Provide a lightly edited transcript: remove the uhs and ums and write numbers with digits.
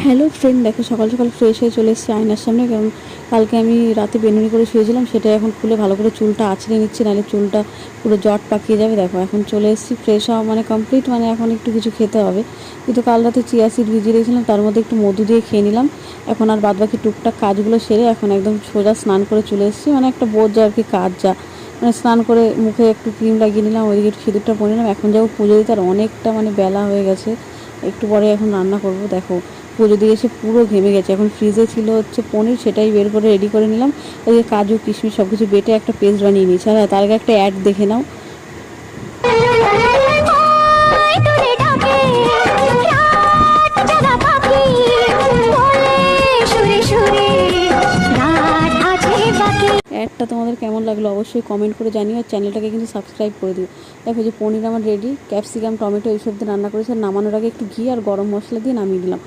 Hello friend, দেখো সকাল সকাল ফ্রেশ হয়ে চলে এসেছি আয়নার সামনে। কারণ কালকে আমি রাতে বেনুনি করে শুয়েছিলাম, সেটা এখন খুলে ভালো করে চুলটা আঁচড়ে নিচ্ছি, নাহলে চুলটা পুরো জট পাকিয়ে যাবে। দেখো এখন চলে এসেছি, ফ্রেশ হওয়া মানে কমপ্লিট, মানে এখন একটু কিছু খেতে হবে। কিন্তু কাল রাতে চিয়া সিড ভিজিয়ে রেখেছিলাম, তার মধ্যে একটু মধু দিয়ে খেয়ে নিলাম। এখন আর বাদবাকি টুকটাক কাজগুলো সেরে এখন একদম সোজা স্নান করে চলে এসেছি, মানে একটা বোঝ যা আর কি কাজ যা, মানে স্নান করে মুখে একটু ক্রিম লাগিয়ে নিলাম, ওইদিকে একটু সিঁদুরটা পরে নিলাম। এখন যাবো পুজো দিতে, আর অনেকটা মানে বেলা হয়ে গেছে। একটু পরে এখন রান্না করব। দেখো পুজো দিয়ে এসে পুরো ঘেমে গেছে। এখন ফ্রিজে ছিল হচ্ছে পনির, সেটাই বের করে রেডি করে নিলাম। ওই যে কাজু কিশমিশ সব কিছু বেটে একটা পেস্ট বানিয়ে নিয়েছি। আর তার আগে একটা অ্যাড দেখে নাও। অ্যাডটা তোমাদের কেমন লাগলো অবশ্যই কমেন্ট করে জানিও, আর চ্যানেলটাকে কিন্তু সাবস্ক্রাইব করে দিও। দেখো যে পনির আমার রেডি, ক্যাপসিকাম টমেটো এইসব দিয়ে রান্না করেছে। নামানোর আগে একটু ঘি আর গরম মশলা দিয়ে নামিয়ে দিলাম।